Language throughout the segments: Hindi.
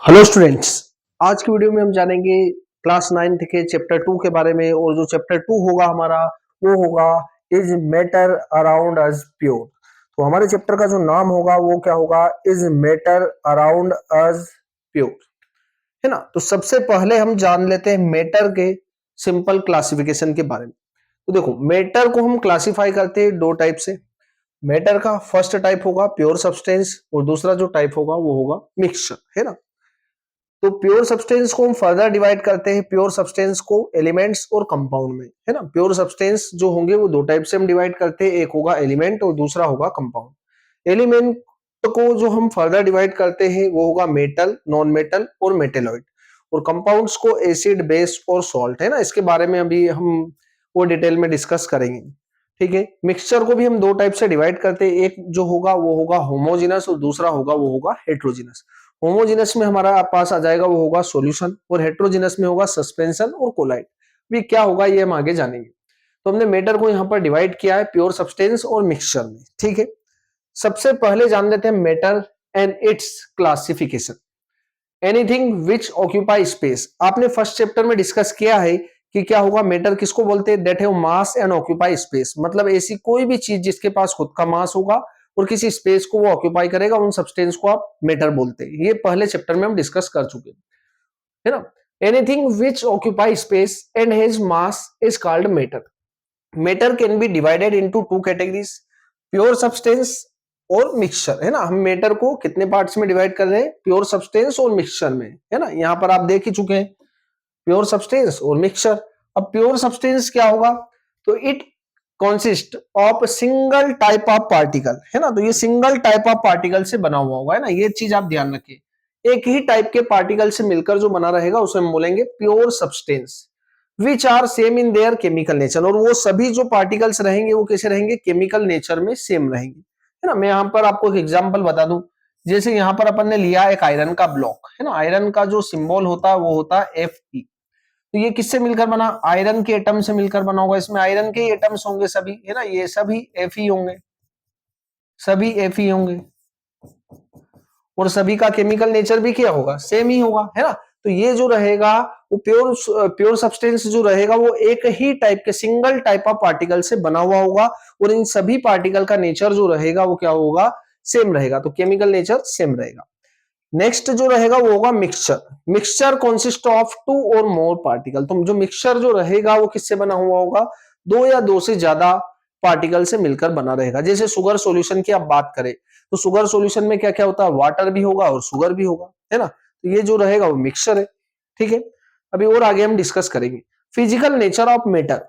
Hello students. आज की वीडियो में हम जानेंगे क्लास 9th के चैप्टर 2 के बारे में। और जो चैप्टर 2 होगा हमारा वो होगा is matter around us pure. तो हमारे चैप्टर का जो नाम होगा वो क्या होगा, is matter around us pure, है ना। तो सबसे पहले हम जान लेते हैं मैटर के सिंपल क्लासिफिकेशन के बारे में। तो देखो, मैटर को हम क्लासिफाई करते हैं दो टाइप से। मैटर का फर्स्ट टाइप होगा प्योर सब्सटेंस और दूसरा जो टाइप होगा वो होगा मिक्सचर, है ना। तो प्योर सब्सटेंस को हम फर्दर डिवाइड करते हैं प्योर सब्सटेंस को एलिमेंट्स और कंपाउंड में, है ना। प्योर सब्सटेंस जो होंगे वो दो टाइप से हम डिवाइड करते हैं, एक होगा एलिमेंट और दूसरा होगा कंपाउंड। एलिमेंट को जो हम फर्दर डिवाइड करते हैं वो होगा मेटल, नॉन मेटल और मेटेलॉइड। और कंपाउंड्स को एसिड, बेस और सॉल्ट, है ना। इसके बारे में अभी हम वो डिटेल में डिस्कस करेंगे, ठीक है। मिक्सचर को भी हम दो टाइप से डिवाइड करते हैं, एक जो होगा वो होगा होमोजेनस और दूसरा होगा वो होगा हेट्रोजेनस। होमोजेनस में हमारा पास आ जाएगा वो होगा सॉल्यूशन और हेट्रोजेनस में होगा सस्पेंशन और कोलाइड। भी क्या होगा ये हम आगे जानेंगे। तो हमने मैटर को यहाँ पर डिवाइड किया है प्योर सब्सटेंस और मिक्सचर में, ठीक है। सबसे पहले जान लेते हैं matter and it's classification. Anything which occupy space, आपने फर्स्ट चैप्टर में डिस्कस किया है कि क्या होगा, मैटर किसको बोलते हैं, that have mass and occupy space. मतलब ऐसी कोई भी चीज जिसके पास खुद का मास होगा और किसी स्पेस को वो ऑक्यूपाई करेगा, उन सब्सटेंस को आप मैटर बोलते हैं। ये पहले चैप्टर में हम डिस्कस कर चुके हैं, है ना। Anything which occupy space and has mass is called matter. Matter can be divided into two categories, pure substance और मिक्सचर, है ना। हम मैटर को कितने पार्ट्स में डिवाइड कर रहे हैं, प्योर सब्सटेंस और मिक्सचर में, है ना। यहां पर आप देख ही चुके हैं प्योर सब्सटेंस और मिक्सचर। अब प्योर सब्सटेंस क्या होगा, तो it consist of single type of particle, है ना। तो ये सिंगल टाइप ऑफ पार्टिकल से बना हुआ होगा, है ना। ये चीज आप ध्यान रखिए, एक ही टाइप के पार्टिकल से मिलकर जो बना रहेगा उसे हम बोलेंगे pure substance. Which are same in their chemical nature, और वो सभी जो पार्टिकल्स रहेंगे वो कैसे रहेंगे, केमिकल नेचर में सेम रहेंगे, है ना। मैं यहाँ पर आपको एक एग्जांपल बता दूं। जैसे यहाँ पर अपन ने लिया एक आयरन का ब्लॉक, है ना। आयरन का जो सिंबल होता है वो होता है Fe। तो ये किससे मिलकर बना, आयरन के एटम से मिलकर बना होगा। इसमें आयरन के एटम्स होंगे सभी, है ना। ये सभी Fe होंगे, सभी Fe होंगे। और सभी का केमिकल नेचर भी क्या होगा, सेम ही होगा, है ना। तो ये जो रहेगा वो प्योर सब्सटेंस जो रहेगा वो एक ही टाइप के सिंगल टाइप ऑफ पार्टिकल से बना हुआ होगा। और इन सभी पार्टिकल का नेचर जो रहेगा वो क्या होगा, सेम रहेगा। तो केमिकल नेचर सेम रहेगा। नेक्स्ट जो रहेगा वो होगा mixture. Mixture consist of two or more particle. तो जो मिक्सचर जो रहेगा वो किससे बना हुआ होगा, दो या दो से ज्यादा पार्टिकल से मिलकर बना रहेगा। जैसे शुगर सॉल्यूशन की आप बात करें तो शुगर सॉल्यूशन में क्या क्या होता है, वाटर भी होगा और शुगर भी होगा, है ना। तो ये जो रहेगा वो मिक्सचर है, ठीक है। अभी और आगे हम डिस्कस करेंगे physical nature of matter.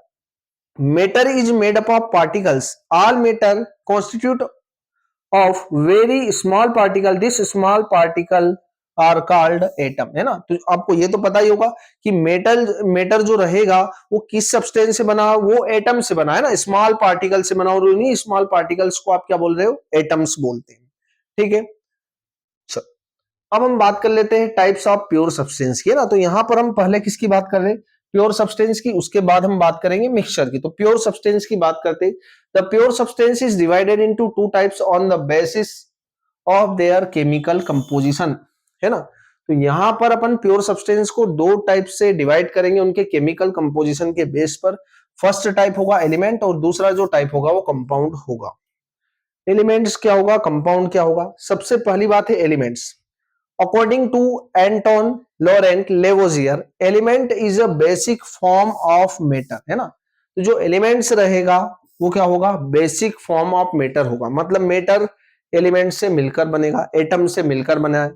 Matter is made up of particles, all matter constitute of very small particle, this small particle are called atom, है ना। तो आपको ये तो पता ही होगा कि मेटल मेटर जो रहेगा वो किस सब्सटेंस से बना, वो एटम से बना, है ना। स्मॉल पार्टिकल से बना, और उन्हीं स्मॉल पार्टिकल्स को आप क्या बोल रहे हो, एटम्स बोलते हैं, ठीक है। अब हम बात कर लेते हैं टाइप्स ऑफ प्योर सब्सटेंस की, है ना। तो यहां पर हम पहले किसकी बात कर रहे हैं, प्योर सब्सटेंस की, उसके बाद हम बात करेंगे मिक्सचर की। तो प्योर सब्सटेंस की बात करते हैं। The pure substance is divided into two types on the basis of their chemical composition, है ना। तो यहां पर अपन प्योर सब्सटेंस को दो टाइप से डिवाइड करेंगे उनके केमिकल कंपोजिशन के बेस पर। फर्स्ट टाइप होगा एलिमेंट और दूसरा जो टाइप होगा वो कंपाउंड होगा। एलिमेंट्स क्या होगा, कंपाउंड क्या होगा। सबसे पहली बात है elements. According to Anton Laurent Lavoisier, element is a basic form of matter, है ना। तो जो एलिमेंट्स रहेगा वो क्या होगा, बेसिक फॉर्म ऑफ मैटर होगा। मतलब मैटर एलिमेंट से मिलकर बनेगा, एटम से मिलकर बना है,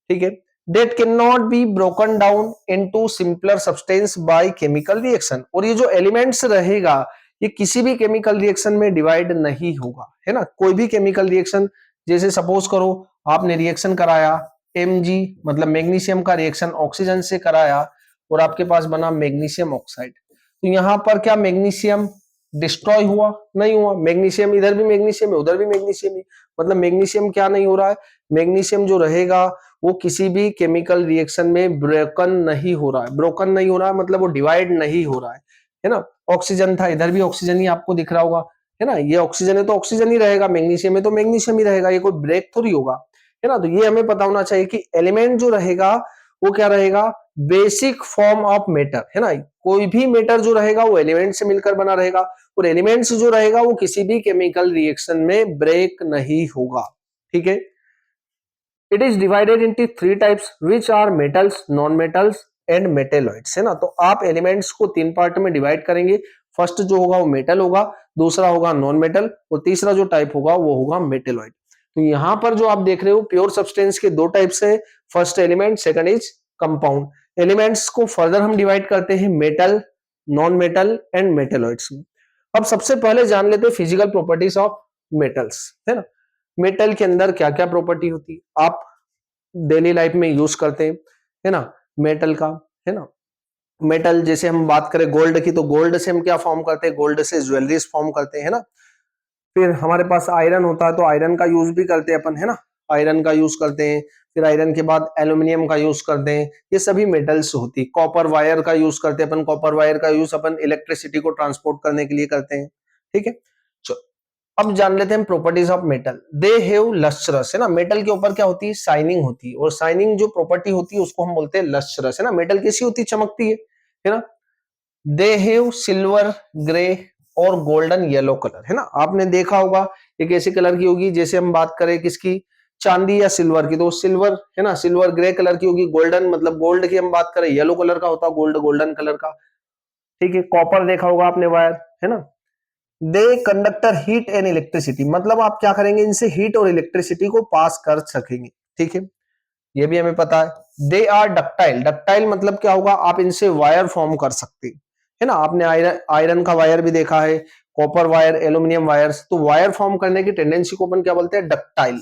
ठीक है। That cannot be broken down into simpler substance by chemical reaction। और ये जो एलिमेंट्स रहेगा ये किसी भी केमिकल रिएक्शन में डिवाइड नहीं होगा, है ना। कोई भी केमिकल रिएक्शन, जैसे सपोज करो आपने रिएक्शन कराया Mg, मतलब मैग्नीशियम का रिएक्शन ऑक्सीजन से कराया और आपके पास बना मैग्नीशियम ऑक्साइड। तो यहां पर क्या मैग्नीशियम डिस्ट्रॉय हुआ, नहीं हुआ। मैग्नीशियम इधर भी मैग्नीशियम है उधर भी मैग्नीशियम है, मतलब मैग्नीशियम क्या नहीं हो रहा है, मैग्नीशियम जो रहेगा वो किसी भी केमिकल रिएक्शन में ब्रोकन नहीं हो रहा है। ब्रोकन नहीं हो रहा है मतलब वो डिवाइड नहीं हो रहा है ना। ऑक्सीजन था, इधर भी ऑक्सीजन ही आपको दिख रहा होगा, है ना। ये ऑक्सीजन है तो ऑक्सीजन ही रहेगा, मैग्नीशियम है तो मैग्नीशियम ही रहेगा, ये कोई ब्रेक थोड़ी होगा, है ना। तो ये हमें पता होना चाहिए कि एलिमेंट जो रहेगा वो क्या रहेगा, बेसिक फॉर्म ऑफ मैटर, है ना। कोई भी मैटर जो रहेगा वो एलिमेंट से मिलकर बना रहेगा, और एलिमेंट्स जो रहेगा वो किसी भी केमिकल रिएक्शन में ब्रेक नहीं होगा, ठीक है। It is divided into three types which are metals, non metals and metalloids, है ना। तो आप एलिमेंट्स को तीन पार्ट में डिवाइड करेंगे। फर्स्ट जो होगा वो मेटल होगा, दूसरा होगा नॉन मेटल, और तीसरा जो टाइप होगा वो होगा मेटेलॉइड। तो यहां पर जो आप देख रहे हो प्योर सब्सटेंस के दो टाइप्स है, first element, second is compound. Elements को फर्दर हम डिवाइड करते हैं metal, non metal and metalloids में। अब सबसे पहले जान लेते हैं फिजिकल प्रॉपर्टीज ऑफ मेटल्स, है ना। मेटल के अंदर क्या क्या प्रॉपर्टी होती है आप डेली लाइफ में यूज करते हैं, है ना, मेटल का, है ना। मेटल जैसे हम बात करें गोल्ड की, तो गोल्ड से हम क्या फॉर्म करते हैं, गोल्ड से ज्वेलरीज फॉर्म करते हैं, है ना। फिर हमारे पास आयरन होता है, तो आयरन का यूज भी करते हैं अपन, है ना, आयरन का यूज करते हैं। फिर आयरन के बाद एल्यूमिनियम का यूज करते हैं, ये सभी मेटल्स होती है। कॉपर वायर का यूज करते हैं अपन, कॉपर वायर का यूज अपन इलेक्ट्रिसिटी को ट्रांसपोर्ट करने के लिए करते हैं, ठीक है। अब जान लेते हैं properties of metal. They have lustrous, है ना। मेटल के ऊपर क्या होती है, शाइनिंग होती है, और शाइनिंग जो प्रॉपर्टी होती है उसको हम बोलते हैं लस्ट्रस, है ना। मेटल कैसी होती है, चमकती है ना। दे हैव सिल्वर, ग्रे और गोल्डन येलो कलर, है ना। आपने देखा होगा एक ऐसे कलर की होगी, जैसे हम बात करें किसकी, चांदी या सिल्वर की, तो सिल्वर, है ना, सिल्वर ग्रे कलर की होगी। गोल्डन मतलब गोल्ड की हम बात करें, येलो कलर का होता है गोल्ड, गोल्डन कलर का, ठीक है। कॉपर देखा होगा आपने वायर, है ना। दे कंडक्टर हीट एंड इलेक्ट्रिसिटी, मतलब आप क्या करेंगे, इनसे हीट और इलेक्ट्रिसिटी को पास कर सकेंगे, ठीक है, ये भी हमें पता है। दे आर डक्टाइल, डक्टाइल मतलब क्या होगा, आप इनसे वायर फॉर्म कर सकते हैं, है ना। आपने आयरन आयरन का वायर भी देखा है, कॉपर वायर, एल्यूमिनियम वायर्स, तो वायर फॉर्म करने की टेंडेंसी को अपन क्या बोलते हैं, ductile.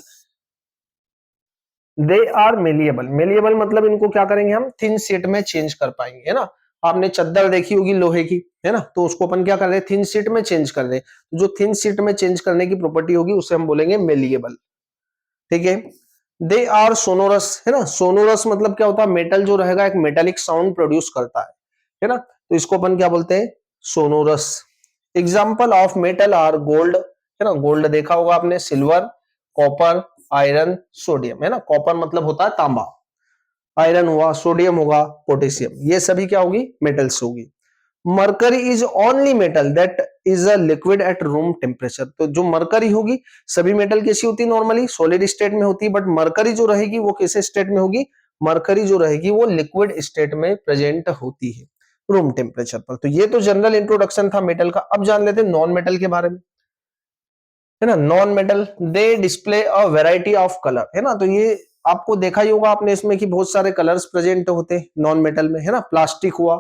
They are malleable, malleable मतलब इनको क्या करेंगे हम, थिन शीट में चेंज कर पाएंगे, है ना। आपने चद्दर देखी होगी लोहे की, है ना, तो उसको अपन क्या कर रहे हैं, थिन शीट में चेंज कर रहे हैं। तो जो थिन शीट में चेंज करने की प्रॉपर्टी होगी उसे हम बोलेंगे मेलिएबल, ठीक है। दे आर सोनोरस, है ना। सोनोरस मतलब क्या होता है, मेटल जो रहेगा एक मेटालिक साउंड प्रोड्यूस करता है ना, तो इसको अपन क्या बोलते हैं, sonorous. Example of metal are gold, है ना, गोल्ड देखा होगा आपने, सिल्वर, कॉपर, आयरन, सोडियम, है ना। कॉपर मतलब होता है तांबा, आयरन हुआ, सोडियम होगा, पोटेशियम, ये सभी क्या होगी, मेटल्स होगी। Mercury is only metal that is a liquid at room temperature, तो जो मरकरी होगी, सभी मेटल कैसी होती है, नॉर्मली सॉलिड स्टेट में होती है, बट मरकरी जो रहेगी वो कैसे स्टेट में होगी, मरकरी जो रहेगी वो लिक्विड स्टेट में प्रेजेंट होती है रूम टेम्परेचर पर। तो ये तो जनरल इंट्रोडक्शन था मेटल का। अब जान लेते हैं नॉन मेटल के बारे में, है ना। Non metal they display a variety of colour, है ना। तो ये आपको देखा ही होगा आपने इसमें कि बहुत सारे कलर्स प्रेजेंट होते हैं नॉन मेटल में, है ना। प्लास्टिक हुआ,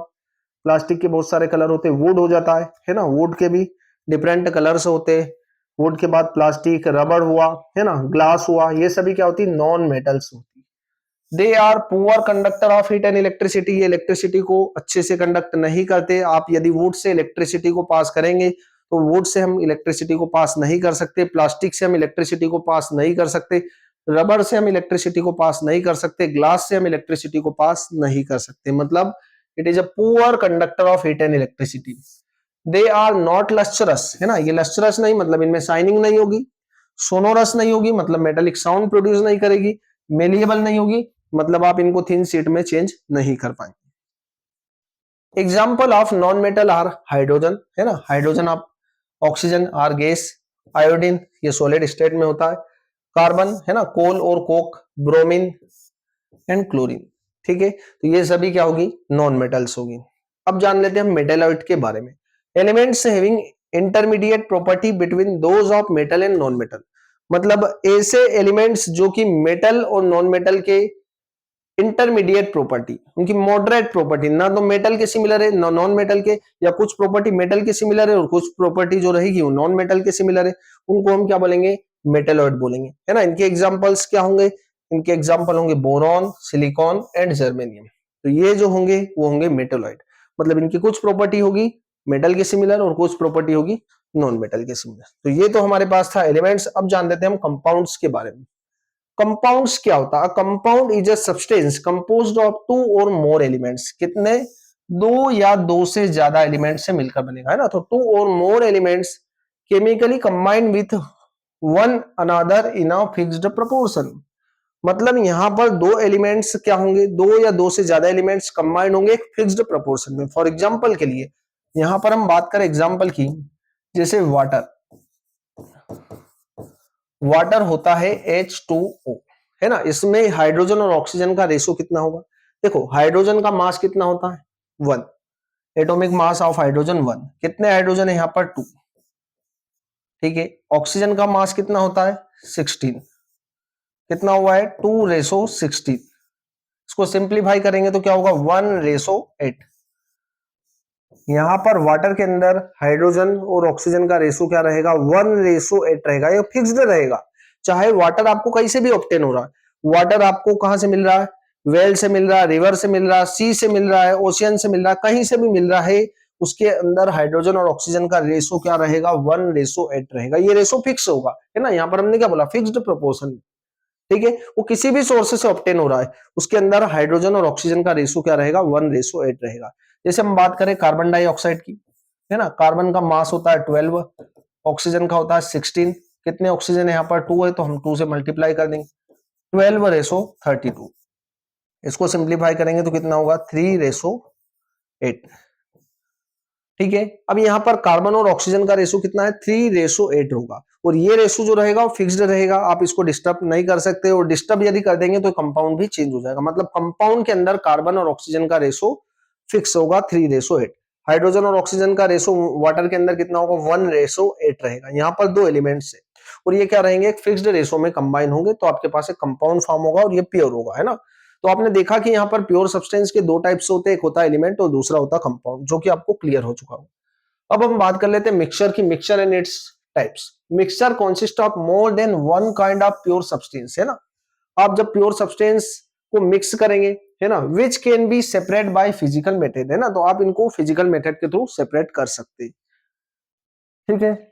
प्लास्टिक के बहुत सारे कलर होते हैं, वुड हो जाता है ना, वुड के भी डिफरेंट कलर्स होते हैं। वुड के बाद प्लास्टिक, रबड़ हुआ, है ना, ग्लास हुआ, ये सभी क्या होती है, नॉन मेटल्स होती है। They are poor conductor of heat and electricity, ये इलेक्ट्रिसिटी को अच्छे से कंडक्ट नहीं करते। आप यदि वुड से इलेक्ट्रिसिटी को पास करेंगे तो वुड से हम इलेक्ट्रिसिटी को पास नहीं कर सकते, प्लास्टिक से हम इलेक्ट्रिसिटी को पास नहीं कर सकते, रबड़ से हम इलेक्ट्रिसिटी को पास नहीं कर सकते, ग्लास से हम इलेक्ट्रिसिटी को पास नहीं कर सकते, मतलब it is a poor conductor of heat and electricity. They are not lustrous, है ना, ये लस्ट्रस नहीं मतलब इनमें शाइनिंग नहीं होगी, सोनोरस नहीं होगी मतलब मेटालिक साउंड प्रोड्यूस नहीं करेगी, मेलिएबल नहीं होगी मतलब आप इनको थिन शीट में चेंज नहीं कर पाएंगे। Example of non metal are hydrogen, है ना, हाइड्रोजन आप, ऑक्सीजन आर गैस, आयोडीन ये सॉलिड स्टेट में होता है, कार्बन, है ना, कोल और कोक, ब्रोमीन एंड क्लोरीन, ठीक है। तो ये सभी क्या होगी, नॉन मेटल्स होगी। अब जान लेते हैं हम मेटेलॉइड के बारे में। Elements having intermediate property between those of metal and non metal, मतलब ऐसे एलिमेंट्स जो कि मेटल और नॉन मेटल के इंटरमीडिएट प्रॉपर्टी, उनकी मॉडरेट प्रॉपर्टी, ना तो मेटल के सिमिलर है ना नॉन मेटल के, या कुछ प्रॉपर्टी मेटल के सिमिलर है और कुछ प्रॉपर्टी जो रहेगी वो नॉन मेटल के सिमिलर है, उनको हम क्या बोलेंगे, मेटेलॉइड बोलेंगे, है ना। इनके एग्जांपल्स क्या होंगे, इनके एग्जांपल होंगे बोरॉन, सिलिकॉन एंड जर्मेनियम। तो ये जो होंगे वो होंगे मेटेलॉइड, मतलब इनकी कुछ प्रॉपर्टी होगी मेटल के सिमिलर और कुछ प्रॉपर्टी होगी नॉन मेटल के सिमिलर। तो ये तो हमारे पास था एलिमेंट्स। अब जान लेते हैं हम कंपाउंड्स के बारे में। कंपाउंड्स क्या होता है, compound is a substance composed of two or more elements, कितने, दो या दो से ज्यादा एलिमेंट से मिलकर बनेगा, है ना। तो to or more elements chemically combined with one another in a fixed proportion, मतलब यहां पर दो एलिमेंट्स क्या होंगे, दो या दो से ज्यादा एलिमेंट्स कंबाइंड होंगे एक फिक्स्ड प्रोपोर्शन में। फॉर एग्जांपल के लिए यहां पर हम बात करें एग्जांपल की, जैसे वाटर, वाटर होता है H2O, है ना, इसमें हाइड्रोजन और ऑक्सीजन का रेशो कितना होगा? देखो हाइड्रोजन का मास कितना होता है 1, एटॉमिक मास ऑफ हाइड्रोजन 1, कितने हाइड्रोजन है यहाँ पर 2, ठीक है। ऑक्सीजन का मास कितना होता है 16, कितना हुआ है 2:16, इसको सिंप्लीफाई करेंगे तो क्या होगा 1:8। यहां पर वाटर के अंदर हाइड्रोजन और ऑक्सीजन का रेशो क्या रहेगा 1:8 रहेगा, ये फिक्स्ड रहेगा। चाहे वाटर आपको कहीं से भी ऑब्टेन हो रहा है, वाटर आपको कहां से मिल रहा है, वेल से मिल रहा है, रिवर से मिल रहा है, सी से मिल रहा है, ओशियन से मिल रहा है, कहीं से भी मिल रहा है, उसके अंदर हाइड्रोजन और ऑक्सीजन का रेशो क्या रहेगा 1:8 रहेगा। ये रेशो फिक्स होगा, है ना, यहाँ पर हमने क्या बोला फिक्स्ड प्रोपोर्शन, ठीक है। वो किसी भी सोर्स से ऑब्टेन हो रहा है, उसके अंदर हाइड्रोजन और ऑक्सीजन का रेशो क्या रहेगा 1:8 रहेगा। जैसे हम बात करें कार्बन डाइऑक्साइड की, है ना, कार्बन का मास होता है 12, ऑक्सीजन का होता है 16, कितने ऑक्सीजन है यहाँ पर 2 है तो हम 2 से मल्टीप्लाई कर देंगे, 12:32, इसको सिंप्लीफाई करेंगे तो कितना होगा 3:8, ठीक है। अब यहाँ पर कार्बन और ऑक्सीजन का रेशो कितना है 3:8 होगा, और ये रेशो जो रहेगा वो फिक्स्ड रहेगा, आप इसको डिस्टर्ब नहीं कर सकते, और डिस्टर्ब यदि कर देंगे तो कंपाउंड भी चेंज हो जाएगा। मतलब कंपाउंड के अंदर कार्बन और ऑक्सीजन का रेशो फिक्स होगा 3:8, हाइड्रोजन और ऑक्सीजन का रेशो वाटर के अंदर कितना होगा 1:8 रहेगा। यहाँ पर दो एलिमेंट्स है और ये क्या रहेंगे एक फिक्स्ड रेशो में कंबाइन होंगे, तो आपके पास एक कंपाउंड फॉर्म होगा और ये प्योर होगा, है ना। तो आपने देखा कि यहाँ पर प्योर सब्सटेंस के दो टाइप्स होते हैं, एक होता है एलिमेंट और दूसरा होता है कंपाउंड, जो कि आपको क्लियर हो चुका हो। अब हम बात कर लेते हैं मिक्सचर की, mixture and its types. Mixture consist of more than one kind of pure substance, है ना। आप जब प्योर सब्सटेंस को मिक्स करेंगे, है ना, which can be separate by physical method, है ना, तो आप इनको फिजिकल मेथड के थ्रू सेपरेट कर सकते हैं, ठीक है।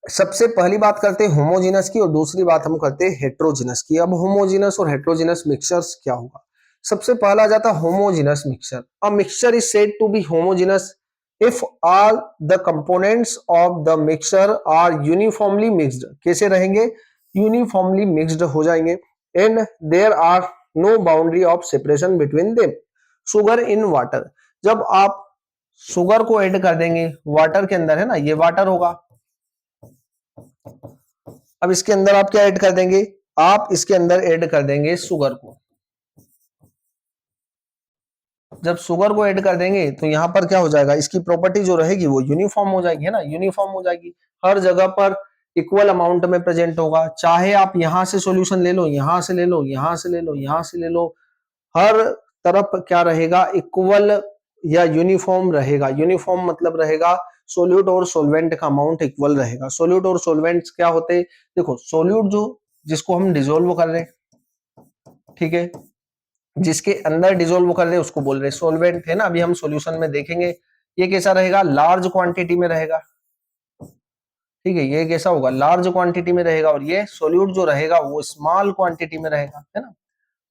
सबसे पहली बात करते हैं होमोजीनस की और दूसरी बात हम करते हैं हेट्रोजीनस की। अब होमोजीनस और हेट्रोजीनस मिक्सचर्स क्या होगा? सबसे पहला आ जाता है homogeneous mixture. A mixture is said to be homogeneous if all the components of the mixture are uniformly mixed। कैसे रहेंगे? यूनिफॉर्मली मिक्स्ड हो जाएंगे, and there are no boundary of separation between them। Sugar in water, जब आप शुगर को ऐड कर देंगे वाटर के अंदर, है ना, ये वाटर होगा, अब इसके अंदर आप क्या ऐड कर देंगे, आप इसके अंदर ऐड कर देंगे शुगर को। जब शुगर को ऐड कर देंगे तो यहां पर क्या हो जाएगा, इसकी प्रॉपर्टी जो रहेगी वो यूनिफॉर्म हो जाएगी, है ना, यूनिफॉर्म हो जाएगी, हर जगह पर इक्वल अमाउंट में प्रेजेंट होगा। चाहे आप यहां से सॉल्यूशन ले लो, यहां से ले लो, यहां से ले लो, यहां से ले लो, हर तरफ क्या रहेगा इक्वल या यूनिफॉर्म रहेगा। यूनिफॉर्म मतलब रहेगा सोल्यूट और सोलवेंट का अमाउंट इक्वल रहेगा। सोल्यूट और सोलवेंट्स क्या होते हैं? देखो सोल्यूट जो जिसको हम डिसोल्व कर रहे हैं, ठीक है, जिसके अंदर डिसोल्व कर रहे हैं उसको बोल रहे हैं सोलवेंट, है ना। अभी हम सॉल्यूशन में देखेंगे ये कैसा रहेगा, लार्ज क्वांटिटी में रहेगा, ठीक है, ये कैसा होगा लार्ज क्वांटिटी में रहेगा, और ये सोल्यूट जो रहेगा वो स्मॉल क्वांटिटी में रहेगा, है ना।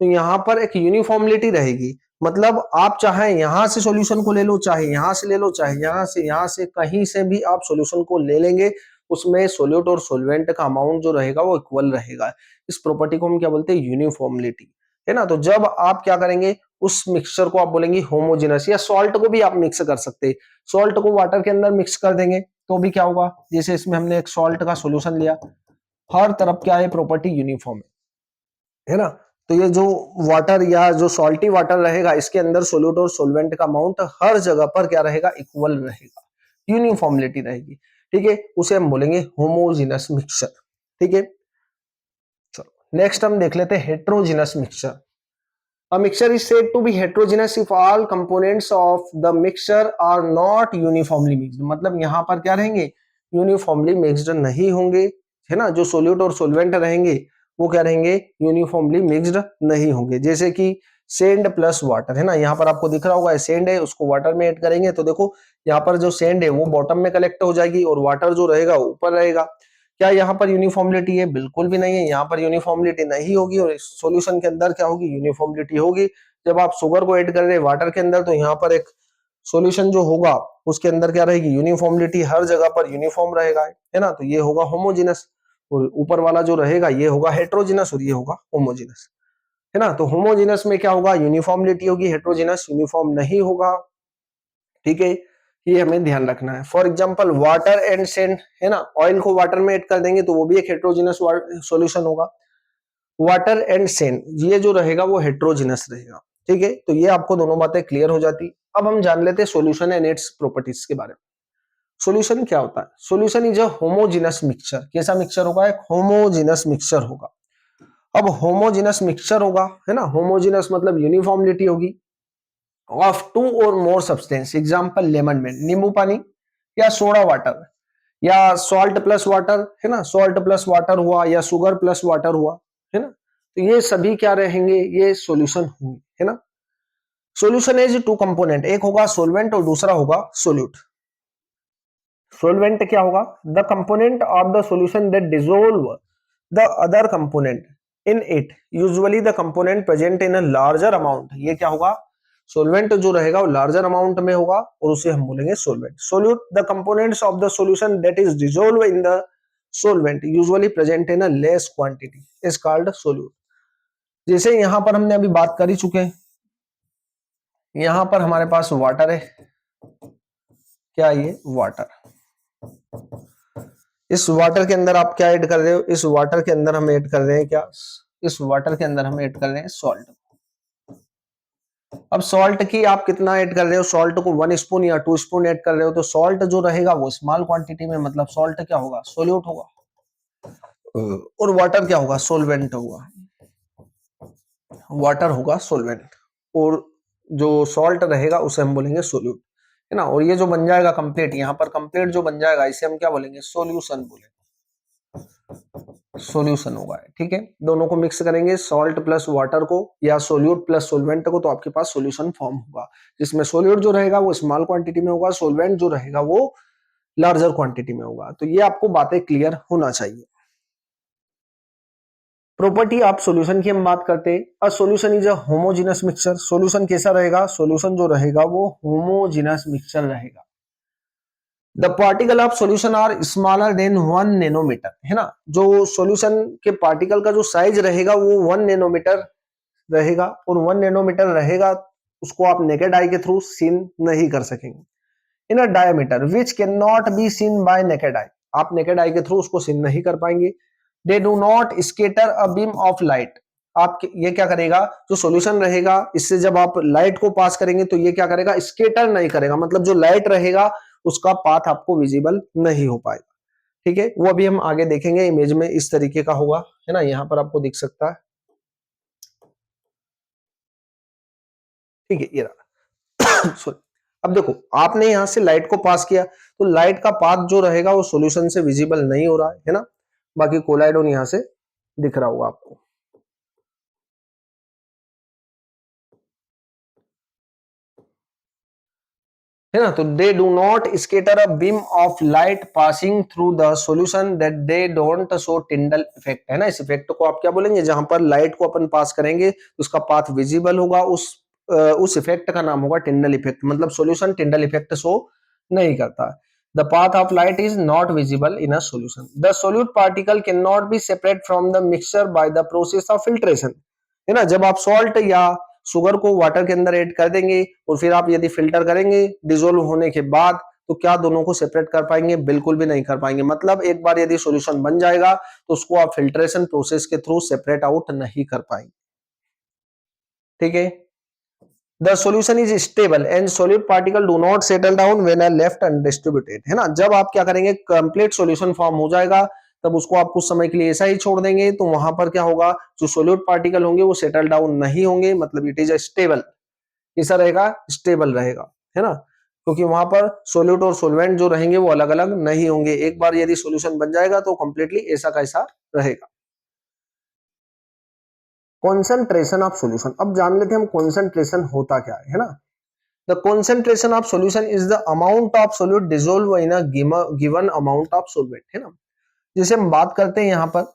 तो यहाँ पर एक यूनिफॉर्मिलिटी रहेगी, मतलब आप चाहे यहां से सॉल्यूशन को ले लो, चाहे यहां से ले लो, चाहे यहां से कहीं से भी आप सॉल्यूशन को ले लेंगे, उसमें सोल्यूट और सोलवेंट का अमाउंट जो रहेगा वो इक्वल रहेगा। इस प्रॉपर्टी को हम क्या बोलते हैं, यूनिफॉर्मिलिटी, है ना। तो जब आप क्या करेंगे उस मिक्सचर को आप बोलेंगे होमोजेनस, या सॉल्ट को भी आप मिक्स कर सकते हैं, सॉल्ट को वाटर के अंदर मिक्स कर देंगे तो भी क्या होगा, जैसे इसमें हमने एक सॉल्ट का सॉल्यूशन लिया, हर तरफ क्या है प्रॉपर्टी यूनिफॉर्म है ना। तो ये जो वाटर या जो सॉल्टी वाटर रहेगा इसके अंदर सोल्यूट और सोलवेंट का अमाउंट हर जगह पर क्या रहेगा इक्वल रहेगा, यूनिफॉर्मिलिटी रहेगी, ठीक है, उसे हम बोलेंगे होमोजीनस मिक्सचर, ठीक है। चलो नेक्स्ट हम देख लेते हैं heterogeneous mixture. A mixture is said to be heterogeneous if all components of the mixture are not uniformly mixed। मतलब यहाँ पर क्या रहेंगे, यूनिफॉर्मली मिक्स्ड नहीं होंगे, है ना। जो सोल्यूट और सोलवेंट रहेंगे वो क्या रहेंगे, यूनिफॉर्मली मिक्स्ड नहीं होंगे। जैसे कि सेंड प्लस वाटर, है ना, यहाँ पर आपको दिख रहा होगा सेंड है, उसको वाटर में ऐड करेंगे तो देखो यहाँ पर जो सेंड है वो बॉटम में कलेक्ट हो जाएगी और वाटर जो रहेगा ऊपर रहेगा। क्या यहाँ पर यूनिफॉर्मिलिटी है? बिल्कुल भी नहीं है, यहाँ पर यूनिफॉर्मिलिटी नहीं होगी, और सॉल्यूशन के अंदर क्या होगी, यूनिफॉर्मिलिटी होगी। जब आप शुगर को ऐड कर रहे हैं वाटर के अंदर तो यहाँ पर एक सॉल्यूशन जो होगा उसके अंदर क्या रहेगी, यूनिफॉर्मिलिटी, हर जगह पर यूनिफॉर्म रहेगा, है ना। तो ये होगा होमोजेनस। और ऊपर वाला जो रहेगा ये होगा हेट्रोजिनस और ये होगा होमोजिनस, है ना। तो होमोजिनस में क्या होगा, यूनिफॉर्मिलिटी होगी, हेट्रोजिनस यूनिफॉर्म नहीं होगा, ठीक है। ये हमें ध्यान रखना है। For example water and sand, है ना, ऑयल को वाटर में ऐड कर देंगे तो वो भी एक हेट्रोजिनस सॉल्यूशन होगा। वाटर एंड सैंड ये जो रहेगा वो हेट्रोजिनस रहेगा, ठीक है। तो ये आपको दोनों बातें क्लियर हो जाती। अब हम जान लेते हैं सॉल्यूशन एंड इट्स प्रॉपर्टीज के बारे में। सॉल्यूशन क्या होता है? Solution is a homogeneous mixture. कैसा मिक्सचर होगा? एक होमोजिनस मिक्सचर होगा। अब होमोजिनस मिक्सचर होगा, है ना, होमोजिनस मतलब यूनिफॉर्मिलिटी होगी of two or more substance. Example lemon में नींबू पानी या सोडा वाटर या सॉल्ट प्लस वाटर, है ना, सॉल्ट प्लस वाटर हुआ या शुगर प्लस वाटर हुआ, है ना। तो ये सभी क्या रहेंगे? ये सॉल्यूशन होंगे, है ना। सॉल्यूशन इज टू कंपोनेंट, एक होगा सॉल्वेंट और दूसरा होगा सोल्यूट। सॉल्वेंट क्या होगा? The component of the solution that dissolve the other component in it, usually the component present in a larger amount. ये क्या होगा? सॉल्वेंट जो रहेगा वो लार्जर अमाउंट में होगा और उसे हम बोलेंगे solvent. Solute the components of the solution that is dissolve in the solvent usually present in a less quantity is called solute. जैसे यहां पर हमने अभी बात कर ही चुके हैं, यहां पर हमारे पास वाटर है, क्या ये वाटर, इस वाटर के अंदर आप क्या ऐड कर रहे हो? इस वाटर के अंदर हम ऐड कर रहे हैं क्या? इस वाटर के अंदर हम ऐड कर रहे हैं सॉल्ट। अब सॉल्ट की आप कितना ऐड कर रहे हो? सॉल्ट को 1 स्पून या 2 स्पून ऐड कर रहे हो, तो सॉल्ट जो रहेगा वो स्मॉल क्वांटिटी में, मतलब सॉल्ट क्या होगा? सोल्यूट होगा। और वाटर क्या होगा? सोलवेंट होगा। वाटर होगा सोलवेंट और जो सॉल्ट रहेगा उसे हम बोलेंगे सोल्यूट, है ना। और ये जो बन जाएगा कंप्लीट, यहाँ पर कंप्लीट जो बन जाएगा इसे हम क्या बोलेंगे? सोल्यूशन बोलेंगे, सॉल्यूशन होगा, ठीक है। दोनों को मिक्स करेंगे, सॉल्ट प्लस वाटर को या सोल्यूट प्लस सोलवेंट को, तो आपके पास सॉल्यूशन फॉर्म होगा, जिसमें सोल्यूट जो रहेगा वो स्मॉल क्वांटिटी में होगा, सोलवेंट जो रहेगा वो लार्जर क्वांटिटी में होगा। तो ये आपको बातें क्लियर होना चाहिए। प्रॉपर्टी ऑफ सॉल्यूशन की हम बात करते हैं। A solution is a homogeneous mixture. Solution कैसा रहेगा? सॉल्यूशन जो रहेगा वो होमोजेनस मिक्सचर रहेगा। The particle of solution are smaller than 1 nanometer, है ना। जो सॉल्यूशन के पार्टिकल का जो साइज रहेगा वो 1 नैनोमीटर रहेगा, और 1 नैनोमीटर रहेगा उसको आप नेकेड आई के थ्रू सीन नहीं कर सकेंगे। In a diameter which can not be seen by naked eye, आप नेकेड आई के थ्रू उसको सीन नहीं कर पाएंगे। They do not scatter a beam of light, आप ये क्या करेगा? जो सॉल्यूशन रहेगा इससे जब आप लाइट को पास करेंगे तो ये क्या करेगा? स्केटर नहीं करेगा, मतलब जो लाइट रहेगा उसका पाथ आपको विजिबल नहीं हो पाएगा, ठीक है। वो अभी हम आगे देखेंगे, इमेज में इस तरीके का होगा, है ना, यहाँ पर आपको दिख सकता है, ठीक है, ये रहा। सॉरी। अब देखो आपने यहां से लाइट को पास किया तो लाइट का पाथ जो रहेगा वो सॉल्यूशन से विजिबल नहीं हो रहा है ना। बाकी कोलाइडोन यहां से दिख रहा होगा आपको, है ना। तो they do not scatter a beam of light passing through the solution that they don't show Tyndall effect, है ना। इस इफेक्ट को आप क्या बोलेंगे? जहां पर लाइट को अपन पास करेंगे उसका पाथ विजिबल होगा, उस इफेक्ट का नाम होगा टिंडल इफेक्ट, मतलब सॉल्यूशन टिंडल इफेक्ट शो नहीं करता। The path of light is not visible in a solution. The solute particle can not B separate from the mixture by the process of filtration, है ना। जब आप सॉल्ट या शुगर को वाटर के अंदर ऐड कर देंगे और फिर आप यदि फिल्टर करेंगे डिसोल्व होने के बाद, तो क्या दोनों को सेपरेट कर पाएंगे? बिल्कुल भी नहीं कर पाएंगे। मतलब एक बार यदि सॉल्यूशन बन जाएगा तो उसको आप फिल्ट्रेशन प्रोसेस के थ्रू सेपरेट आउट नहीं कर पाएंगे, ठीक है। The solution is stable and solid particle do not settle down when are left undistributed, है ना। जब आप क्या करेंगे? कंप्लीट सॉल्यूशन फॉर्म हो जाएगा तब उसको आप कुछ समय के लिए ऐसा ही छोड़ देंगे, तो वहां पर क्या होगा? जो सॉल्यूट पार्टिकल होंगे वो सेटल डाउन नहीं होंगे, मतलब इट इज अ स्टेबल, कैसा रहेगा? स्टेबल रहेगा, है ना। क्योंकि वहां पर सोल्यूट और सोलवेंट जो रहेंगे वो अलग अलग नहीं होंगे। एक बार यदि सॉल्यूशन बन जाएगा तो कंप्लीटली ऐसा कैसा रहेगा। कॉन्सेंट्रेशन ऑफ सॉल्यूशन, अब जान लेते हैं हम कॉन्सेंट्रेशन होता क्या है ना। The concentration of solution is the amount of solute dissolve in a given amount of solvent, है ना। जैसे हम बात करते हैं यहाँ पर,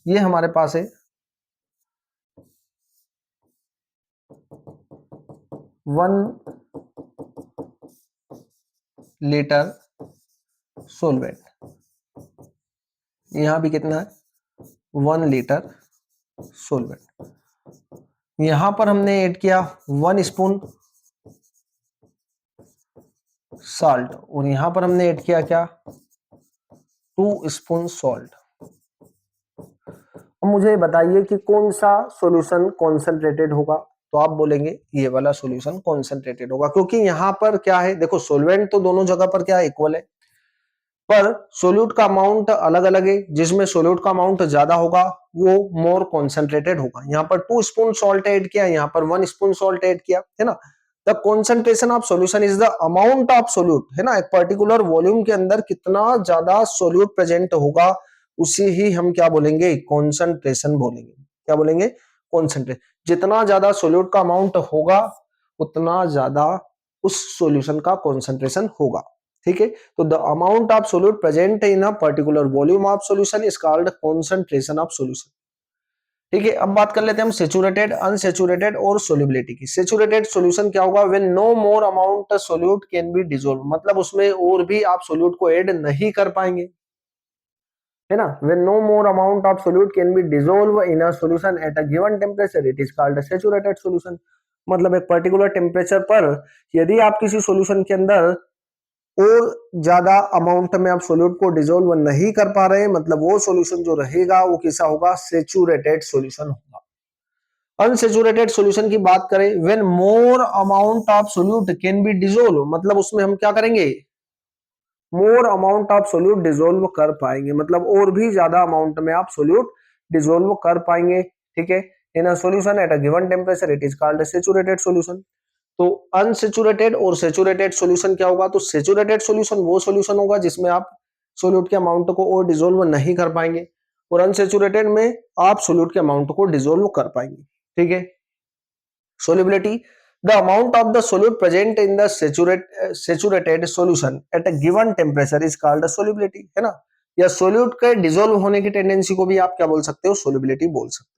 ये हमारे पास है 1 लीटर सोलवेंट, यहाँ भी कितना है 1 लीटर सोलवेंट। यहां पर हमने ऐड किया 1 स्पून सॉल्ट और यहां पर हमने ऐड किया क्या 2 स्पून सॉल्ट। अब मुझे बताइए कि कौन सा सॉल्यूशन कॉन्सेंट्रेटेड होगा, तो आप बोलेंगे ये वाला सॉल्यूशन कॉन्सेंट्रेटेड होगा, क्योंकि यहां पर क्या है देखो सोलवेंट तो दोनों जगह पर क्या है इक्वल है, पर सोल्यूट का अमाउंट अलग अलग है, जिसमें सोल्यूट का अमाउंट ज्यादा होगा वो मोर कॉन्सेंट्रेटेड होगा। यहाँ पर 2 स्पून सॉल्ट ऐड किया, यहाँ पर 1 स्पून सॉल्ट ऐड किया, है ना। The concentration of solution is the amount of solute, है ना, एक पर्टिकुलर वॉल्यूम के अंदर कितना ज्यादा सोल्यूट प्रेजेंट होगा उसे ही हम क्या बोलेंगे कॉन्सेंट्रेशन बोलेंगे। क्या बोलेंगे कॉन्सेंट्रेशन। जितना ज्यादा सोल्यूट का अमाउंट होगा उतना ज्यादा उस सॉल्यूशन का कॉन्सेंट्रेशन होगा। ठीक है, तो the amount of solute present in a particular volume of solution is called concentration of solution. ठीक है, अब बात कर लेते हैं हम सेचुरेटेड, अनसेचुरेटेड और सोल्युबिलिटी की। सेचुरेटेड सॉल्यूशन क्या होगा, when no more amount solute can be dissolve, मतलब उसमें और भी आप सोल्यूट को ऐड नहीं कर पाएंगे, है ना। When no more amount of solute can be dissolve in a solution at a given temperature it is called saturated solution. मतलब एक पर्टिकुलर टेम्परेचर पर यदि आप किसी सॉल्यूशन के अंदर और ज्यादा अमाउंट में आप सोल्यूट को डिसॉल्व नहीं कर पा रहे हैं, मतलब वो सॉल्यूशन जो रहेगा वो कैसा होगा सेचुरेटेड सॉल्यूशन होगा। अनसेचुरेटेड सॉल्यूशन की बात करें, when more amount of solute can be dissolve, मतलब उसमें हम क्या करेंगे मोर अमाउंट ऑफ सोल्यूट डिसॉल्व कर पाएंगे, मतलब और भी ज्यादा अमाउंट में आप सोल्यूट डिसॉल्व कर पाएंगे। ठीक है, in a solution at a given temperature it is called saturated solution. तो अनसेचुरेटेड और सेचुरेटेड सॉल्यूशन क्या होगा, तो सेचुरेटेड सॉल्यूशन वो सॉल्यूशन होगा जिसमें आप सोल्यूट के अमाउंट को और डिसॉल्व नहीं कर पाएंगे, और अनसेचुरेटेड में आप सोल्यूट के अमाउंट को डिसॉल्व कर पाएंगे। ठीक है, solubility, the amount of the solute present in the saturated solution at a given temperature is called solubility, है ना। या सोल्यूट के डिसॉल्व होने की टेंडेंसी को भी आप क्या बोल सकते हो सोल्युबिलिटी बोल सकते हो।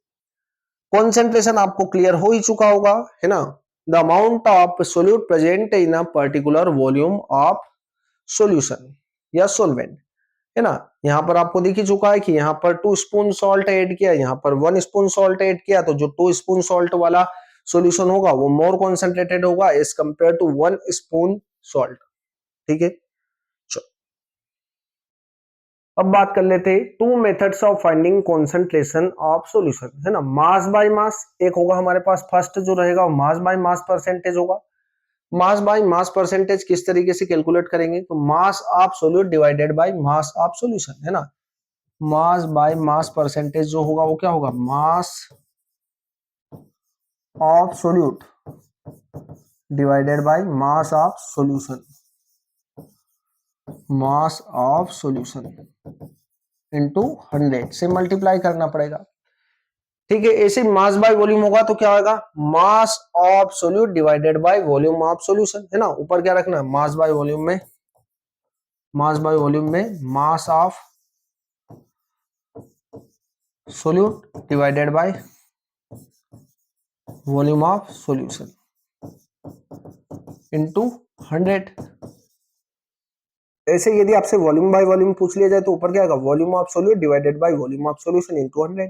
कॉन्सेंट्रेशन आपको क्लियर हो ही चुका होगा, है ना। The amount of solute present in a particular volume of solution या सोलवेंट, है ना। यहाँ पर आपको दिख ही चुका है कि यहाँ पर 2 स्पून सॉल्ट ऐड किया, यहाँ पर 1 स्पून सॉल्ट ऐड किया, तो जो 2 स्पून सॉल्ट वाला सॉल्यूशन होगा वो मोर कॉन्सेंट्रेटेड होगा as compare to 1 spoon salt. ठीक है, अब बात कर लेते हैं two methods of finding concentration of solution, है ना। मास बाय मास एक होगा हमारे पास, फर्स्ट जो रहेगा वो मास बाय मास परसेंटेज होगा। मास बाय मास परसेंटेज किस तरीके से कैलकुलेट करेंगे, तो mass of solute divided by mass of solution, है ना। मास बाय मास परसेंटेज जो होगा वो क्या होगा mass of solute divided by mass of solution, mass of solution into 100 से मल्टीप्लाई करना पड़ेगा। ठीक है, ऐसे मास बाय वॉल्यूम होगा तो क्या होगा mass of solute divided by volume of solution, है ना। ऊपर क्या रखना है मास बाय वॉल्यूम में, मास बाय वॉल्यूम में mass of solute divided by volume of solution into 100। ऐसे यदि आपसे वॉल्यूम बाय वॉल्यूम पूछ लिया जाए तो ऊपर क्या आएगा volume of solute divided by volume of solution into 100।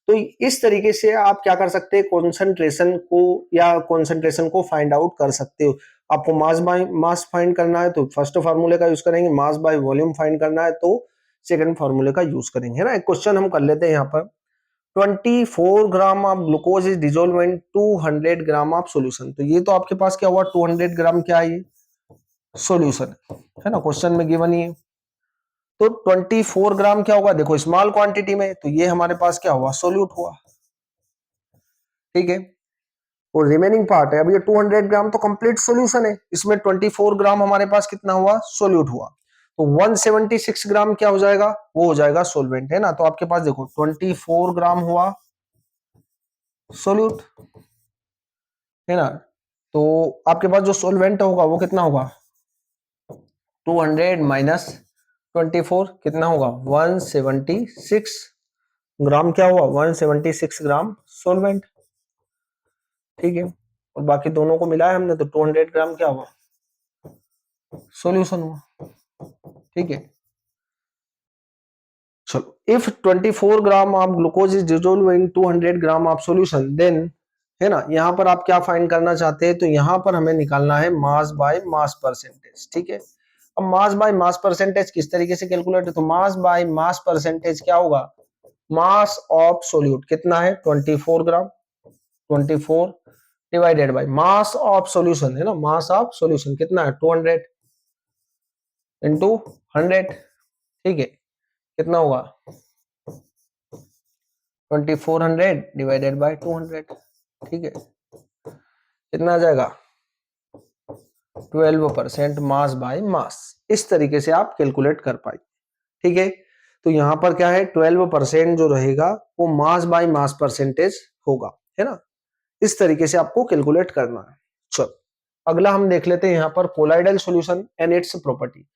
तो इस तरीके से आप क्या कर सकते हैं कॉन्सेंट्रेशन को या कॉन्सेंट्रेशन को फाइंड आउट कर सकते हो। आपको मास बाय मास फाइंड करना है तो फर्स्ट फार्मूले का यूज करेंगे, मास बाय वॉल्यूम फाइंड करना है तो सेकंड फार्मूले का यूज करेंगे, है ना। एक क्वेश्चन हम कर लेते हैं यहाँ पर 24 gram of glucose is dissolve in 200 gram of solution. तो ये तो आपके पास क्या हुआ 200 ग्राम क्या है सॉल्यूशन, है ना, क्वेश्चन में गिवन ही है। तो 24 ग्राम क्या होगा देखो स्मॉल क्वांटिटी में, तो ये हमारे पास क्या हुआ सोल्यूट हुआ। ठीक है, और रिमेनिंग पार्ट है अब ये 200 ग्राम तो कंप्लीट सॉल्यूशन है, इसमें 24 ग्राम हमारे पास कितना हुआ सोल्यूट हुआ, तो 176 ग्राम क्या हो जाएगा वो हो जाएगा सोलवेंट, है ना। तो आपके पास देखो 24 ग्राम हुआ सोल्यूट, है ना। तो आपके पास जो सोलवेंट होगा वो कितना होगा 200 माइनस 24 कितना होगा 176 ग्राम, क्या हुआ 176 ग्राम सोलवेंट। ठीक है, और बाकी दोनों को मिलाया हमने तो 200 ग्राम क्या हुआ सॉल्यूशन हुआ। ठीक है, चलो, if 24 gram of glucose is dissolve in 200 gram of solution then, है ना, यहां पर आप क्या फाइंड करना चाहते हैं, तो यहां पर हमें निकालना है मास बाय मास परसेंटेज। ठीक है, अब मास बाय मास परसेंटेज किस तरीके से कैलकुलेट है, तो मास बाय मास परसेंटेज क्या होगा, मास ऑफ सोल्यूट कितना है 24 ग्राम, 24 divided by mass of solution, है ना, मास ऑफ सॉल्यूशन कितना है 200 इंटू 100। ठीक है, कितना होगा 2400 डिवाइडेड बाय 200। ठीक है, कितना आ जाएगा 12% मास बाय मास। इस तरीके से आप कैलकुलेट कर पाए। ठीक है, तो यहां पर क्या है 12% जो रहेगा वो मास बाय मास परसेंटेज होगा, है ना, इस तरीके से आपको कैलकुलेट करना है। चलो, अगला हम देख लेते हैं यहां पर colloidal solution and it's property.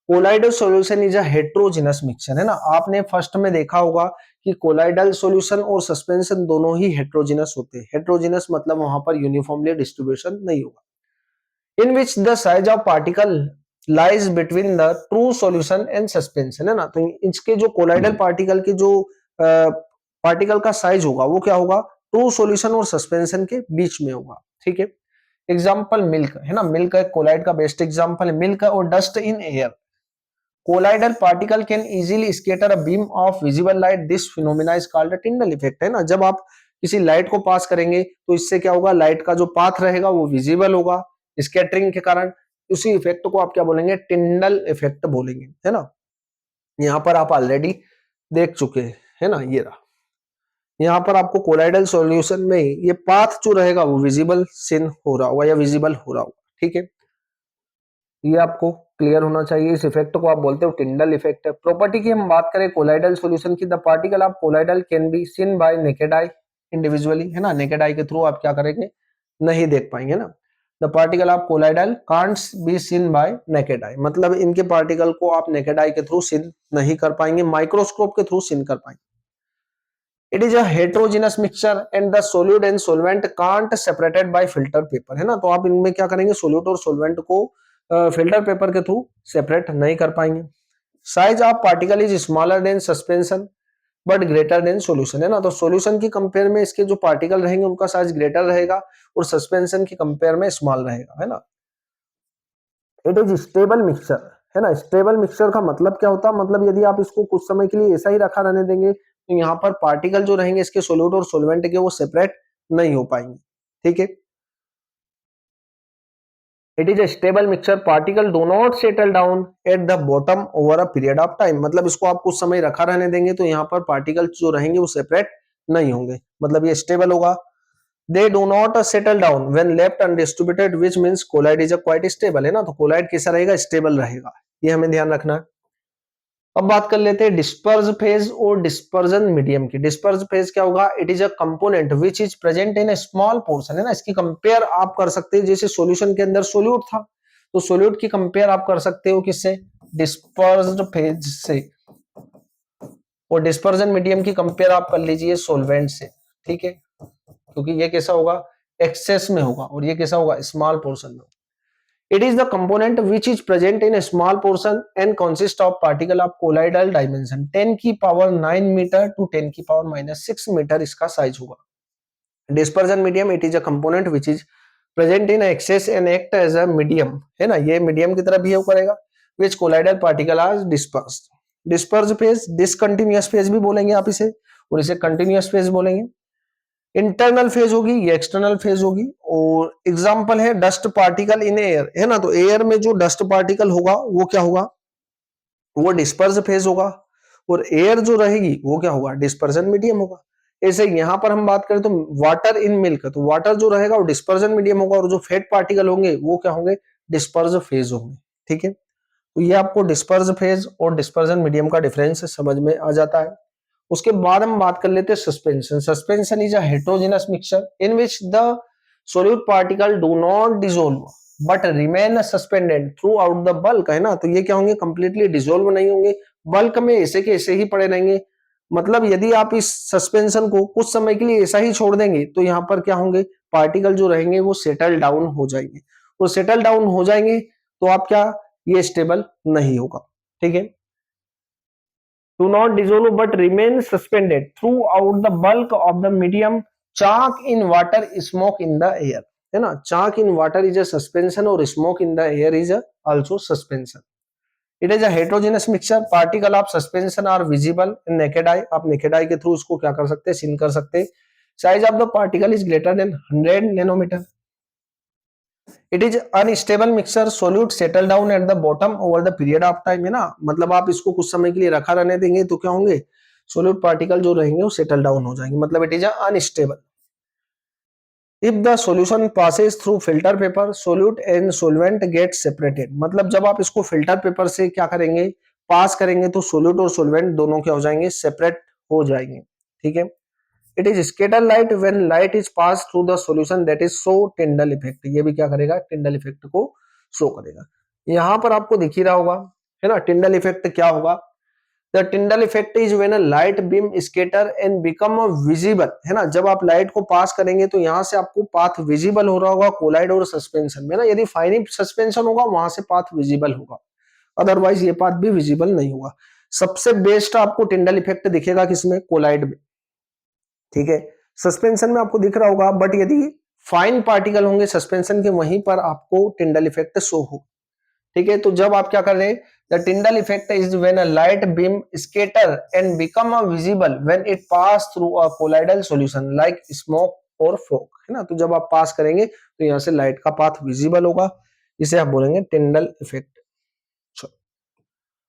Colloidal solution is a heterogeneous mixture, है ना, आपने फर्स्ट में देखा होगा कि कोलाइडल सॉल्यूशन और सस्पेंशन दोनों ही हेट्रोजिनस होते हैं। हेट्रोजिनस मतलब वहां पर यूनिफॉर्मली डिस्ट्रीब्यूशन नहीं होगा। In which the size of particle lies between the true solution and suspension, है ना, तो इसके जो कोलाइडल पार्टिकल के जो पार्टिकल का साइज होगा वो क्या होगा, ट्रू सॉल्यूशन और सस्पेंशन के बीच में होगा। ठीक है, एग्जाम्पल मिल्क, है ना, मिल्क एक कोलाइड का बेस्ट एग्जाम्पल है। मिल्क और dust in air, colloidal particle can easily scatter a beam of visible light, this phenomena is called a टिंडल effect, है ना, जब आप किसी लाइट को पास करेंगे तो इससे क्या होगा, लाइट का जो पाथ रहेगा वो विजिबल होगा स्कैटरिंग के कारण। उसी इफेक्ट को आप क्या बोलेंगे, टिंडल इफेक्ट बोलेंगे, है ना। यहाँ पर आप ऑलरेडी देख चुके हैं, है ना, ये रहा, यहाँ पर आपको कोलाइडल सॉल्यूशन में ये पाथ जो रहेगा वो विजिबल सीन हो रहा होगा या विजिबल हो रहा होगा। ठीक है, ये आपको क्लियर होना चाहिए। इस इफेक्ट को आप बोलते हो टिंडल इफेक्ट। प्रॉपर्टी की हम बात करें कोलाइडल सॉल्यूशन की, the particle of colloidal can be seen by naked I individually, है ना, नेकेड आई के थ्रू आप क्या करेंगे, नहीं देख पाएंगे ना। The particle of colloidal can't be seen by naked आई, मतलब इनके पार्टिकल को आप नेकेड आई के थ्रू सीन नहीं कर पाएंगे, माइक्रोस्कोप के थ्रू सीन कर पाएंगे। It is a heterogeneous mixture and the solute and solvent can't separated by filter paper, है ना, तो आप इनमें क्या करेंगे, सोल्यूट और सोलवेंट को फिल्टर पेपर के थ्रू सेपरेट नहीं कर पाएंगे। Size of particle is smaller than suspension but greater than solution, है ना, तो सॉल्यूशन की कंपेयर में इसके जो पार्टिकल रहेंगे उनका साइज ग्रेटर रहेगा और सस्पेंशन की कंपेयर में स्मॉल रहेगा, है ना। इट इज स्टेबल मिक्सचर, है ना, स्टेबल मिक्सचर का मतलब क्या होता है, मतलब यदि आप इसको कुछ समय के लिए ऐसा ही रखा रहने देंगे तो यहाँ पर पार्टिकल जो रहेंगे इसके सोल्यूट और सोलवेंट के वो सेपरेट नहीं हो पाएंगे। ठीक है, it is a stable mixture, particle do not settle down at the bottom over a period of time, मतलब इसको आप कुछ समय रखा रहने देंगे तो यहाँ पर पार्टिकल जो रहेंगे वो सेपरेट नहीं होंगे, मतलब ये स्टेबल होगा। They do not settle down when left undistributed which means colloid is a quite stable, है ना, तो कोलाइड कैसा रहेगा, स्टेबल रहेगा, ये हमें ध्यान रखना है। अब बात कर लेते हैं डिस्पर्स फेज और डिस्पर्जन मीडियम की। डिस्पर्स फेज क्या होगा, it is a component which is present in a small portion, है ना, इसकी कंपेयर आप कर सकते हैं जैसे सॉल्यूशन के अंदर सोल्यूट था तो सोल्यूट की कंपेयर आप कर सकते हो किससे, डिस्पर्स्ड फेज से, और डिस्पर्जन मीडियम की कंपेयर आप कर लीजिए सोलवेंट से। ठीक है, क्योंकि ये कैसा होगा, एक्सेस में होगा और ये कैसा होगा, स्मॉल पोर्शन में। It is the component which is present in a small portion and consists of particle of colloidal dimension 10 की पावर 9 मीटर to 10 की पावर -6 मीटर इसका साइज होगा। Dispersion medium, it is a component which is present in excess and act as a medium, है ना, ये मीडियम की तरह बिहेव करेगा, which colloidal particle are dispersed। Disperse phase, discontinuous phase भी बोलेंगे आप इसे और इसे कंटिन्यूअस फेज बोलेंगे। इंटरनल फेज होगी, ये एक्सटर्नल फेज होगी। और एग्जांपल है डस्ट पार्टिकल इन एयर, है ना, तो एयर में जो डस्ट पार्टिकल होगा वो क्या होगा, वो डिस्पर्स फेज होगा, और एयर जो रहेगी वो क्या होगा, डिस्पर्जन मीडियम होगा। ऐसे यहां पर हम बात करें तो वाटर इन मिल्क, तो वाटर जो रहेगा वो डिस्पर्जन मीडियम होगा और जो फैट पार्टिकल होंगे वो क्या होंगे, डिस्पर्स फेज होंगे। ठीक है, तो ये आपको डिस्पर्स फेज और डिस्पर्जन मीडियम का डिफरेंस समझ में आ जाता है। उसके बाद हम बात कर लेते हैं suspension. Suspension is a heterogeneous mixture in which the solute particle do not dissolve but remain suspended through out the bulk, है ना, तो ये क्या होंगे, कंप्लीटली डिसोल्व नहीं होंगे, बल्क में ऐसे के ऐसे ही पड़े रहेंगे। मतलब यदि आप इस सस्पेंशन को कुछ समय के लिए ऐसा ही छोड़ देंगे तो यहाँ पर क्या होंगे, पार्टिकल जो रहेंगे वो सेटल डाउन हो जाएंगे, वो सेटल डाउन हो जाएंगे तो आप क्या, ये स्टेबल नहीं होगा। ठीक है, do not dissolve but remain suspended throughout the bulk of the medium. Chalk in water, smoke in the air, है ना. Chalk in water is a suspension और smoke in the air is also suspension. It is a heterogeneous mixture. Particle of suspension are visible in naked eye. आप naked eye के थ्रू इसको क्या कर सकते हैं, सीन कर सकते हैं. Size of the particle is greater than 100 nanometer. It is unstable mixture. Solute settle down at the bottom over the period of time, है ना. मतलब आप इसको कुछ समय के लिए रखा रहने देंगे तो क्या होंगे, सोल्यूट पार्टिकल जो रहेंगे वो सेटल डाउन हो जाएंगे. मतलब it is unstable. If the solution passes through filter paper, solute and solvent get separated. मतलब जब आप इसको फिल्टर पेपर से क्या करेंगे, पास करेंगे तो सोल्यूट और सोलवेंट दोनों क्या हो जाएंगे, सेपरेट हो जाएंगे. ठीक है. It is scatter light when light is pass through the solution that is show Tyndall effect. ये भी क्या करेगा, टिंडल इफेक्ट को शो करेगा. यहां पर आपको दिख ही रहा होगा, है ना. टिंडल इफेक्ट क्या होगा, the Tyndall effect is when a light beam scatter and become visible, है ना. जब आप लाइट को पास करेंगे तो यहां से आपको पाथ विजिबल हो रहा होगा कोलाइड और सस्पेंशन में ना. यदि फाइनिट सस्पेंशन होगा वहां से पाथ विजिबल होगा, अदरवाइज ये पाथ भी विजिबल नहीं होगा. सबसे बेस्ट आपको टिंडल इफेक्ट दिखेगा किसमें, कोलाइड में. ठीक है. सस्पेंशन में आपको दिख रहा होगा, बट यदि फाइन पार्टिकल होंगे सस्पेंशन के वहीं पर आपको टिंडल इफेक्ट शो हो. ठीक है. तो जब आप क्या कर रहे हैं, the Tyndall effect is when a light beam scatter and become a visible when it pass through a colloidal solution like smoke और फॉग, है ना. तो जब आप पास करेंगे तो यहां से लाइट का पाथ विजिबल होगा, इसे आप बोलेंगे टिंडल इफेक्ट.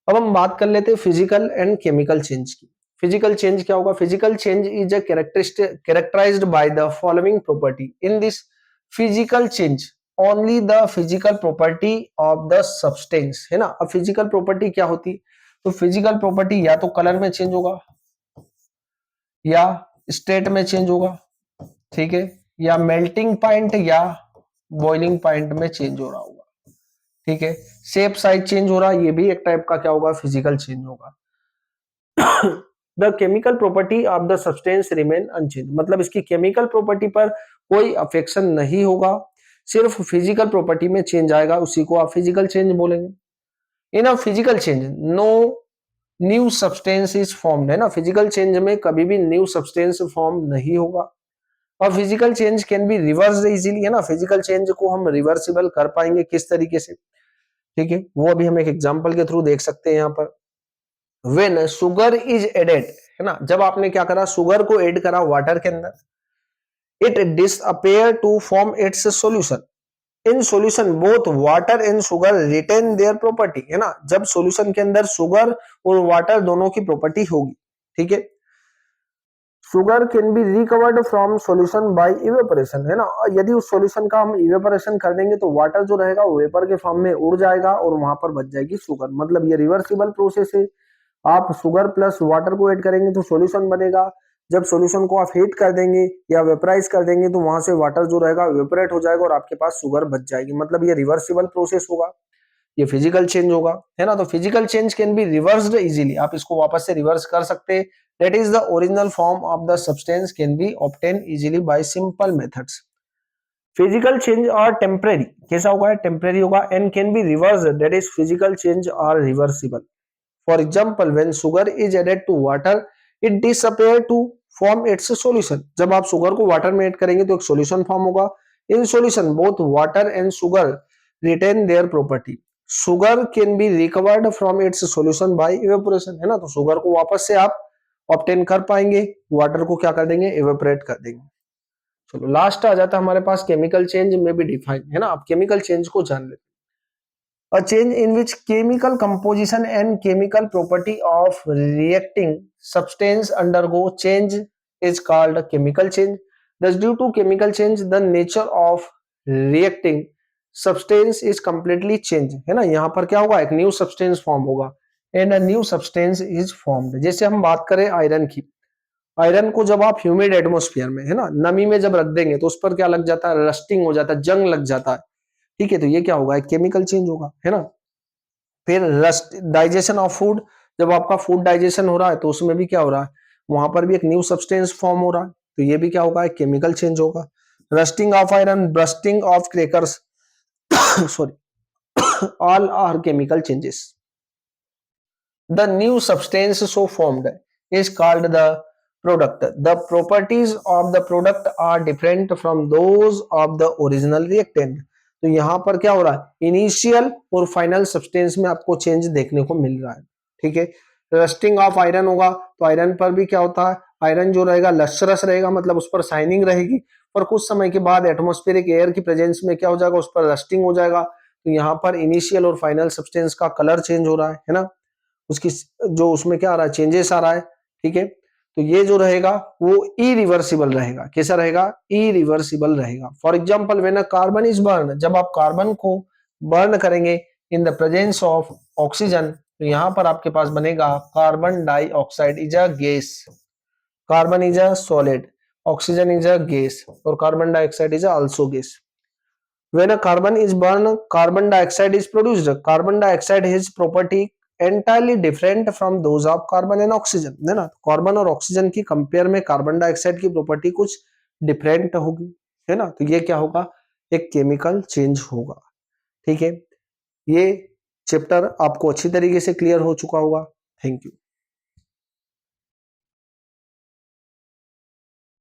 अब हम बात कर लेते हैं फिजिकल एंड केमिकल चेंज की. फिजिकल चेंज क्या होगा, physical change is a characterized by the following property. In this physical change only the physical property of the substance, है ना. अब फिजिकल प्रॉपर्टी क्या होती, तो फिजिकल प्रॉपर्टी या तो कलर में चेंज होगा या स्टेट में चेंज होगा. ठीक है. या मेल्टिंग पॉइंट या बॉइलिंग पॉइंट में चेंज हो रहा होगा. ठीक है. शेप साइज चेंज हो रहा, ये भी एक टाइप का क्या होगा, फिजिकल चेंज होगा. The chemical property of the substance remain unchange. मतलब इसकी केमिकल प्रॉपर्टी पर कोई अफेक्शन नहीं होगा, सिर्फ फिजिकल प्रॉपर्टी में चेंज आएगा, उसी को आप फिजिकल चेंज बोलेंगे. In a physical change no new substance is formed, है ना. फिजिकल चेंज में कभी भी न्यू सब्सटेंस फॉर्म नहीं होगा. और physical change can be reverse easily, है ना. फिजिकल चेंज को हम रिवर्सिबल कर पाएंगे किस तरीके से, ठीक है, वो अभी हम एक एग्जांपल के थ्रू देख सकते हैं. यहाँ पर व्हेन शुगर इज एडेड, है ना. जब आपने क्या करा, शुगर को ऐड करा वाटर के अंदर, it disappear to form its solution. In solution both water and sugar retain their property, है ना. जब सॉल्यूशन के अंदर शुगर और वाटर दोनों की प्रॉपर्टी होगी. ठीक है. Sugar can be recovered from solution by evaporation, है ना. यदि उस सॉल्यूशन का हम इवेपोरेशन कर देंगे तो वाटर जो रहेगा वो वेपर के फॉर्म में उड़ जाएगा और वहां पर बच जाएगी शुगर. मतलब ये रिवर्सिबल प्रोसेस है. आप शुगर प्लस वाटर को ऐड करेंगे तो सॉल्यूशन बनेगा. जब सॉल्यूशन को आप हीट कर देंगे या वेपराइज कर देंगे तो वहां से वाटर जो रहेगा वेपरेट हो जाएगा और आपके पास शुगर बच जाएगी. मतलब ये रिवर्सिबल प्रोसेस होगा, ये फिजिकल चेंज होगा, है ना. तो physical change can be reversed easily, आप इसको वापस से रिवर्स कर सकते हैं. That is the original form of the substance can be obtain easily by simple methods. Physical change are temporary, कैसा होगा, टेम्परेरी होगा. And can be reversed, that is physical change are reversible. For example, when sugar is added to water, it disappear to form its solution. जब आप शुगर को वाटर में ऐड करेंगे तो एक सॉल्यूशन फॉर्म होगा. In solution both water and sugar retain their property. Sugar can be recovered from its solution by evaporation, है ना. तो शुगर को वापस से आप ऑब्टेन कर पाएंगे, वाटर को क्या कर देंगे, इवेपोरेट कर देंगे. चलो लास्ट आ जाता है हमारे पास केमिकल चेंज में भी डिफाइन, है ना. आप केमिकल चेंज को जान लेते. A change in which chemical composition and chemical property of reacting substance undergo change is called a chemical change. Thus, due to chemical change, the nature of reacting substance is completely changed. है ना. यहाँ पर क्या होगा, एक न्यू सब्सटेंस फॉर्म होगा and a new substance is formed. जैसे हम बात करें आयरन की, आयरन को जब आप ह्यूमिड एटमोस्फियर में, है ना, नमी में जब रख देंगे तो उस पर क्या लग जाता है, रस्टिंग हो जाता है, जंग लग जाता है. ठीक है. तो ये क्या होगा, एक केमिकल चेंज होगा, है ना. फिर रस्ट डाइजेशन ऑफ फूड, जब आपका फूड डाइजेशन हो रहा है तो उसमें भी क्या हो रहा है, वहां पर भी एक न्यू सब्सटेंस फॉर्म हो रहा है. तो ये भी क्या होगा, एक केमिकल चेंज होगा. Rusting of iron, bursting of crackers sorry all are chemical changes. The new substance so formed is called the product. The properties of the product are different from those of the original reactant. तो यहां पर क्या हो रहा है, इनिशियल और फाइनल सब्सटेंस में आपको चेंज देखने को मिल रहा है। ठीक है, रस्टिंग ऑफ आयरन होगा तो आयरन पर भी क्या होता है, आयरन जो रहेगा लस्ट्रस रहेगा, मतलब उस पर शाइनिंग रहेगी, पर कुछ समय के बाद एटमॉस्फेरिक एयर की प्रेजेंस में क्या हो जाएगा, उस पर रस्टिंग हो जाएगा। तो यहाँ पर इनिशियल और फाइनल सब्सटेंस का कलर चेंज हो रहा है ना, उसकी जो उसमें क्या आ रहा है, चेंजेस आ रहा है। ठीक है, तो ये जो रहेगा वो इरिवर्सिबल रहेगा। कैसा रहेगा, इरिवर्सिबल रहेगा। For example when a carbon is burn, जब आप कार्बन को बर्न करेंगे in the presence of oxygen, तो यहां पर आपके पास बनेगा carbon dioxide is a gas, carbon is a solid, oxygen is a gas और carbon dioxide is also gas. When a carbon is burned, carbon dioxide is produced. Carbon dioxide has property entirely different from those of carbon and oxygen, है ना। कार्बन और ऑक्सीजन की कंपेयर में कार्बन डाइऑक्साइड की प्रॉपर्टी कुछ डिफरेंट होगी, है ना। तो ये क्या होगा, एक केमिकल चेंज होगा। ठीक है, ये चैप्टर आपको अच्छी तरीके से क्लियर हो चुका होगा। Thank you.